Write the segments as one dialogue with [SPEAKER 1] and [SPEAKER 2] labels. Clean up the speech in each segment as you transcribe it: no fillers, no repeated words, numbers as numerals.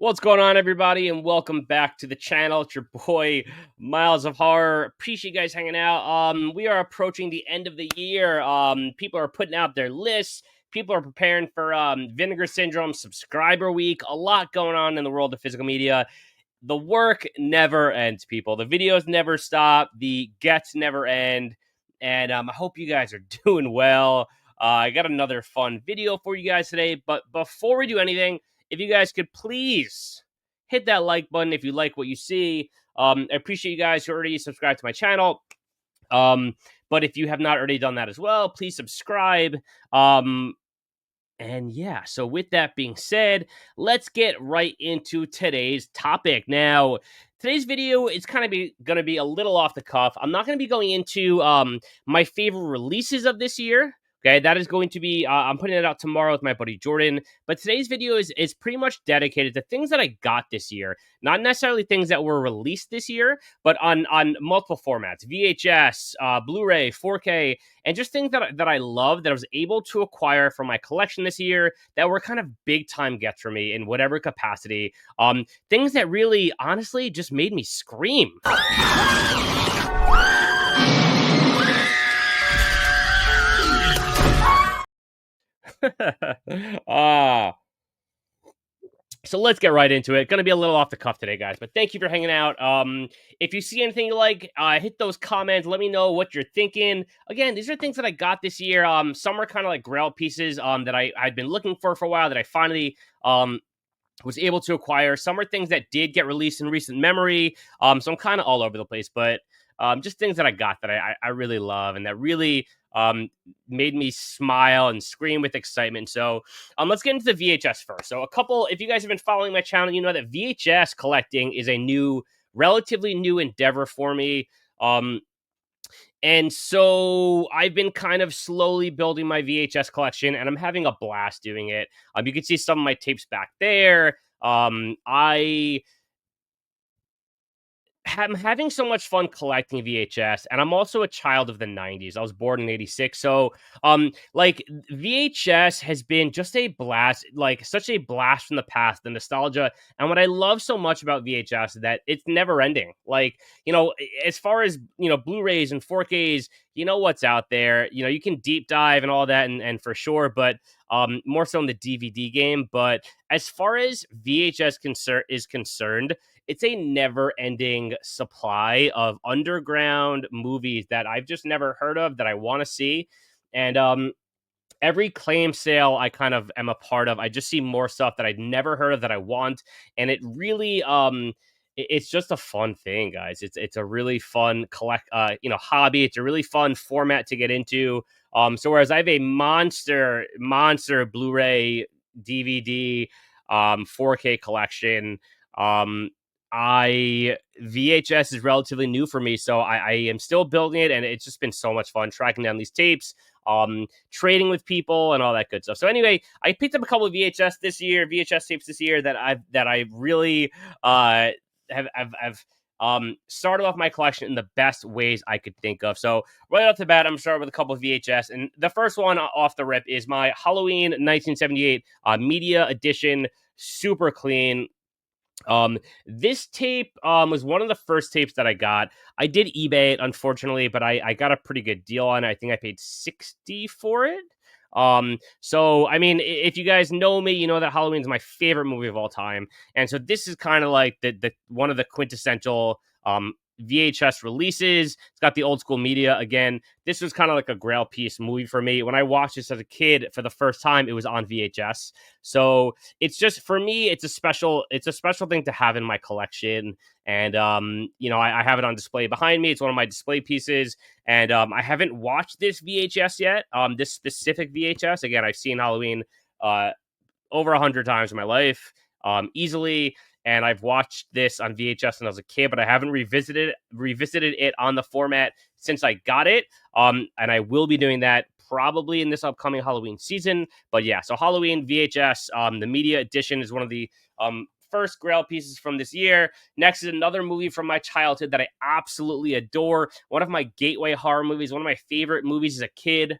[SPEAKER 1] What's going on, everybody, and welcome back to the channel. It's your boy Miles of Horror. Appreciate you guys hanging out. We are approaching the end of the year. People are putting out their lists. People are preparing for Vinegar Syndrome Subscriber Week. A lot going on in the world of physical media. The work never ends, people. The videos never stop. The gets never end. And I hope you guys are doing well. I got another fun video for you guys today. But before we do anything, if you guys could please hit that like button if you like what you see. I appreciate you guys who already subscribed to my channel. But if you have not already done that as well, please subscribe. And yeah, so with that being said, let's get right into today's topic. Now, today's video is kind of going to be a little off the cuff. I'm not going to be going into my favorite releases of this year. Okay, that is going to be, I'm putting it out tomorrow with my buddy Jordan. But today's video is pretty much dedicated to things that I got this year. Not necessarily things that were released this year, but on multiple formats. VHS, Blu-ray, 4K, and just things that I love that I was able to acquire from my collection this year that were kind of big time gets for me in whatever capacity. Things that really, honestly, just made me scream. So let's get right into it. Going to be a little off the cuff today, guys, but thank you for hanging out. If you see anything you like, hit those comments. Let me know what you're thinking. Again, these are things that I got this year. Some are kind of like grail pieces that I'd been looking for a while that I finally was able to acquire. Some are things that did get released in recent memory. So I'm kind of all over the place, but just things that I got that I really love and that really made me smile and scream with excitement. So let's get into the VHS first. So if you guys have been following my channel, you know that VHS collecting is a relatively new endeavor for me. And so I've been kind of slowly building my VHS collection, and I'm having a blast doing it. You can see some of my tapes back there. I'm having so much fun collecting VHS, and I'm also a child of the 90s. I was born in 86. So, like VHS has been just a blast, like such a blast from the past, the nostalgia. And what I love so much about VHS is that it's never ending. Like, as far as, Blu-rays and 4Ks, you know what's out there. You can deep dive and all that, and for sure, but more so in the DVD game. But as far as VHS is concerned, it's a never-ending supply of underground movies that I've just never heard of that I want to see. And every claim sale I kind of am a part of, I just see more stuff that I'd never heard of that I want. And it really it's just a fun thing, guys. It's a really fun hobby. It's a really fun format to get into. So whereas I have a monster Blu-ray, DVD, 4K collection, VHS is relatively new for me, so I am still building it, and it's just been so much fun tracking down these tapes, trading with people, and all that good stuff. So anyway, I picked up a couple of VHS tapes this year that I really have started off my collection in the best ways I could think of. So right off the bat, I'm gonna start with a couple of VHS, and the first one off the rip is my Halloween 1978 media edition, super clean. This tape was one of the first tapes that I got. I did eBay it, unfortunately, but I got a pretty good deal on it. I think I paid $60 for it. So I mean, if you guys know me, you know that Halloween is my favorite movie of all time, and so this is kind of like the one of the quintessential VHS releases. It's got the old school media again. This was kind of like a grail piece movie for me. When I watched this as a kid for the first time, it was on VHS. So it's just, for me, it's a special thing to have in my collection. And I have it on display behind me. It's one of my display pieces. And I haven't watched this VHS yet. This specific VHS. Again, I've seen Halloween over 100 times in my life, easily. And I've watched this on VHS when I was a kid, but I haven't revisited it on the format since I got it. And I will be doing that probably in this upcoming Halloween season. But yeah, so Halloween VHS, the media edition is one of the first grail pieces from this year. Next is another movie from my childhood that I absolutely adore. One of my gateway horror movies, one of my favorite movies as a kid.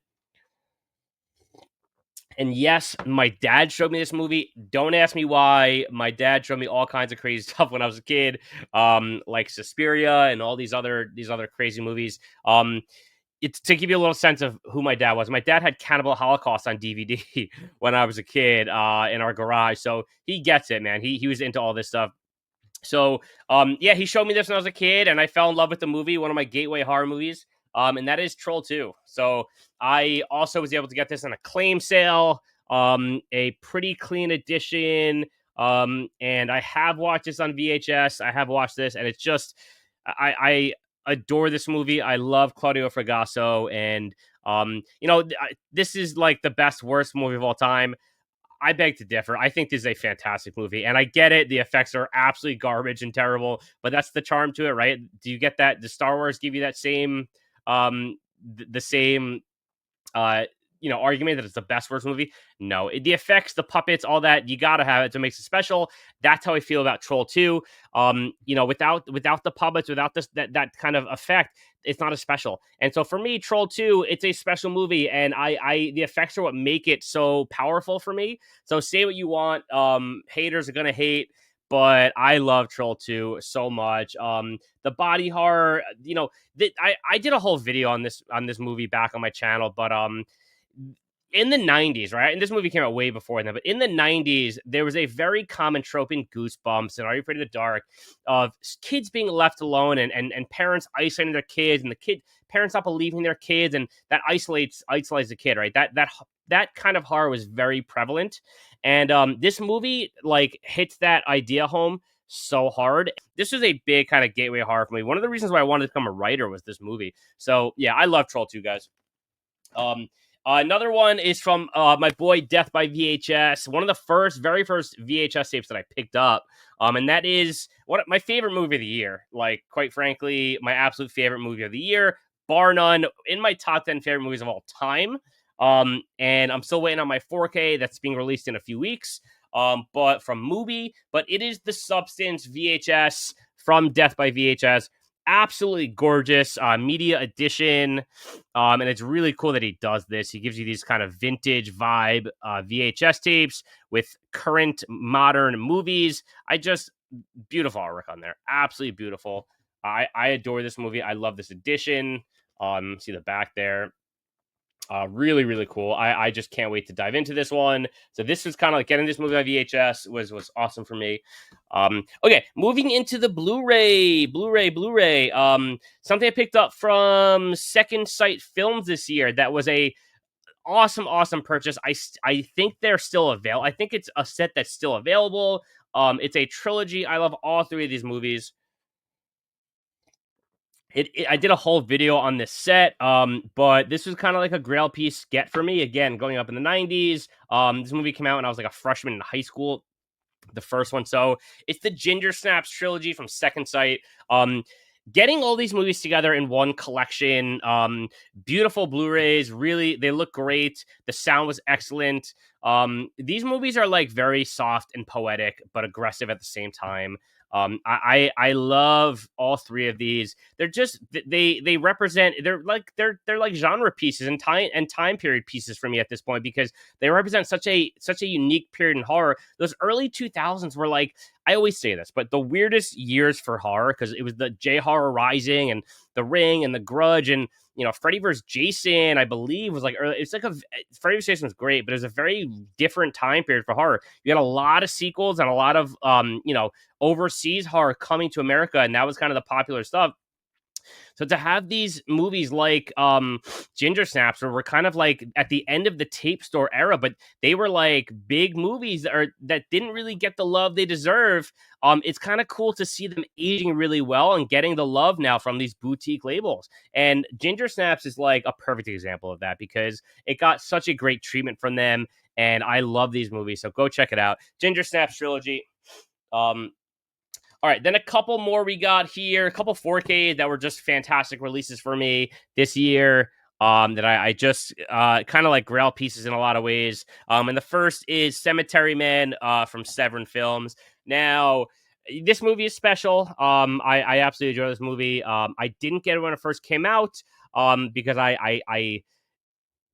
[SPEAKER 1] And yes, my dad showed me this movie. Don't ask me why. My dad showed me all kinds of crazy stuff when I was a kid, like Suspiria and all these other crazy movies. It's to give you a little sense of who my dad was. My dad had Cannibal Holocaust on DVD when I was a kid in our garage, so he gets it, man. He was into all this stuff. So, yeah, he showed me this when I was a kid, and I fell in love with the movie, one of my gateway horror movies, and that is Troll 2. So, I also was able to get this on a claim sale, a pretty clean edition, and I have watched this on VHS. I have watched this, and it's just, I adore this movie. I love Claudio Fragasso, and this is like the best worst movie of all time. I beg to differ. I think this is a fantastic movie, and I get it. The effects are absolutely garbage and terrible, but that's the charm to it, right? Do you get that? Does Star Wars give you that same, the same uh, argument that it's the best worst movie? No, the effects, the puppets, all that, you gotta have it to make it special. That's how I feel about Troll 2. Without the puppets, without this that kind of effect, it's not as special. And so for me, Troll 2, it's a special movie, and I the effects are what make it so powerful for me. So say what you want. Haters are gonna hate. But I love Troll 2 so much. The body horror, I did a whole video on this movie back on my channel, but in the 90s, right? And this movie came out way before then, but in the 90s, there was a very common trope in Goosebumps and Are You Afraid of the Dark of kids being left alone and parents isolating their kids and parents not believing their kids, and that isolates the kid, right? That kind of horror was very prevalent. And this movie like hits that idea home so hard. This was a big kind of gateway horror for me. One of the reasons why I wanted to become a writer was this movie. So yeah, I love Troll 2, guys. Um, Another one is from my boy Death by VHS, one of the very first VHS tapes that I picked up. And that is my favorite movie of the year. Like, quite frankly, my absolute favorite movie of the year, bar none, in my top 10 favorite movies of all time. And I'm still waiting on my 4K that's being released in a few weeks. But from Mubi, but it is the Substance VHS from Death by VHS. Absolutely gorgeous media edition, and it's really cool that he does this. He gives you these kind of vintage vibe VHS tapes with current modern movies. Beautiful artwork on there, absolutely beautiful. I adore this movie. I love this edition. See the back there. Really, really cool. I just can't wait to dive into this one. So this was kind of like getting this movie on VHS was awesome for me. Okay, moving into the Blu-ray. Something I picked up from Second Sight Films this year. That was a awesome purchase. I think they're still available. I think it's a set that's still available. It's a trilogy. I love all three of these movies. I did a whole video on this set, but this was kind of like a grail piece get for me. Again, going up in the 90s. This movie came out when I was like a freshman in high school, the first one. So it's the Ginger Snaps trilogy from Second Sight. Getting all these movies together in one collection, beautiful Blu-rays, really, they look great. The sound was excellent. These movies are like very soft and poetic, but aggressive at the same time. I love all three of these. They're just they represent they're like genre pieces and time period pieces for me at this point, because they represent such a unique period in horror. Those early 2000s were like, I always say this, but the weirdest years for horror, because it was the J Horror Rising and The Ring and The Grudge, and Freddy vs. Jason, I believe, was like early. It's like Freddy vs. Jason was great, but it was a very different time period for horror. You had a lot of sequels and a lot of overseas horror coming to America, and that was kind of the popular stuff. So to have these movies like Ginger Snaps, where we're kind of like at the end of the tape store era, but they were like big movies that didn't really get the love they deserve. It's kind of cool to see them aging really well and getting the love now from these boutique labels. And Ginger Snaps is like a perfect example of that, because it got such a great treatment from them. And I love these movies. So go check it out. Ginger Snaps trilogy. All right, then a couple more we got here, a couple 4K that were just fantastic releases for me this year. That I just kind of like grail pieces in a lot of ways. And the first is Cemetery Man from Severin Films. Now, this movie is special. I absolutely enjoy this movie. I didn't get it when it first came out because I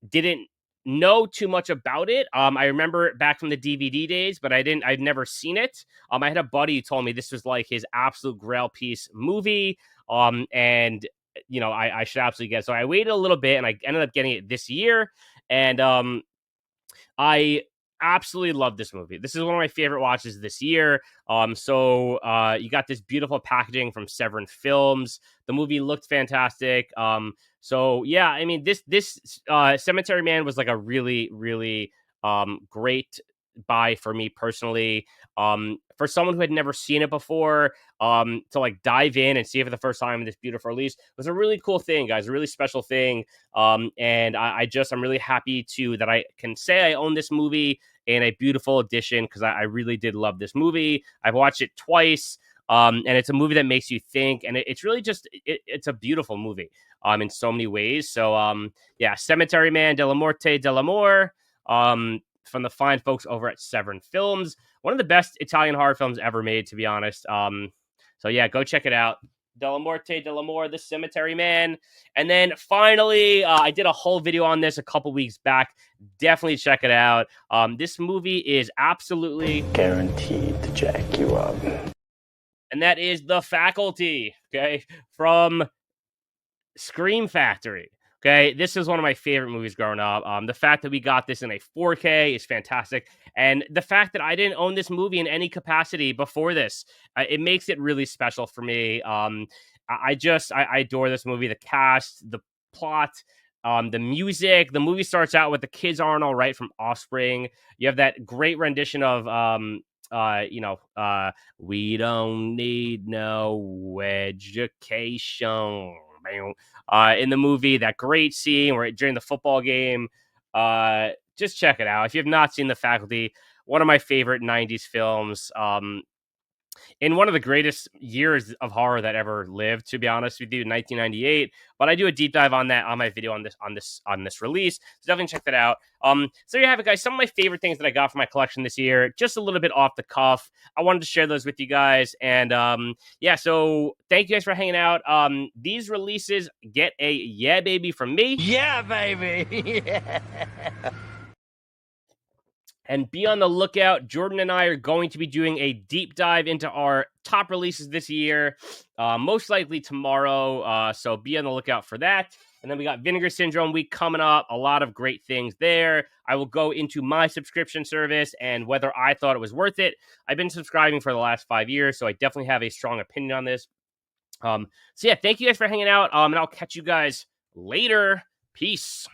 [SPEAKER 1] didn't know too much about it. I remember it back from the DVD days, but I'd never seen it. I had a buddy who told me this was like his absolute grail piece movie. And I should absolutely get it. So I waited a little bit and I ended up getting it this year. And I absolutely love this movie. This is one of my favorite watches this year. So you got this beautiful packaging from Severin Films. The movie looked fantastic. So yeah, I mean this Cemetery Man was like a really really great buy for me personally. For someone who had never seen it before, to like dive in and see it for the first time in this beautiful release was a really cool thing, guys. A really special thing. And I'm really happy that I can say I own this movie in a beautiful edition because I really did love this movie. I've watched it twice. And it's a movie that makes you think, and it's really it's a beautiful movie in so many ways. So yeah, Cemetery Man, De la Morte, De l'Amore, from the fine folks over at Severin Films, one of the best Italian horror films ever made, to be honest. So yeah, go check it out. De la Morte, De l'Amore, The Cemetery Man. And then finally, I did a whole video on this a couple weeks back. Definitely check it out. This movie is absolutely
[SPEAKER 2] guaranteed to jack you up.
[SPEAKER 1] And that is The Faculty, okay, from Scream Factory. Okay, this is one of my favorite movies growing up. The fact that we got this in a 4K is fantastic, and the fact that I didn't own this movie in any capacity before this, it makes it really special for me. I adore this movie. The cast, the plot, the music. The movie starts out with the kids aren't all right from Offspring. You have that great rendition of we don't need no education. In the movie, that great scene where during the football game, just check it out. If you have not seen The Faculty, one of my favorite 90s films, in one of the greatest years of horror that ever lived, to be honest with you, 1998. But I do a deep dive on that on my video on this release. So definitely check that out. So there you have it, guys. Some of my favorite things that I got for my collection this year, just a little bit off the cuff. I wanted to share those with you guys. And yeah, so thank you guys for hanging out. These releases get a yeah baby from me.
[SPEAKER 2] Yeah, baby.
[SPEAKER 1] And be on the lookout. Jordan and I are going to be doing a deep dive into our top releases this year, most likely tomorrow. So be on the lookout for that. And then we got Vinegar Syndrome Week coming up. A lot of great things there. I will go into my subscription service and whether I thought it was worth it. I've been subscribing for the last 5 years, so I definitely have a strong opinion on this. So yeah, thank you guys for hanging out. And I'll catch you guys later. Peace.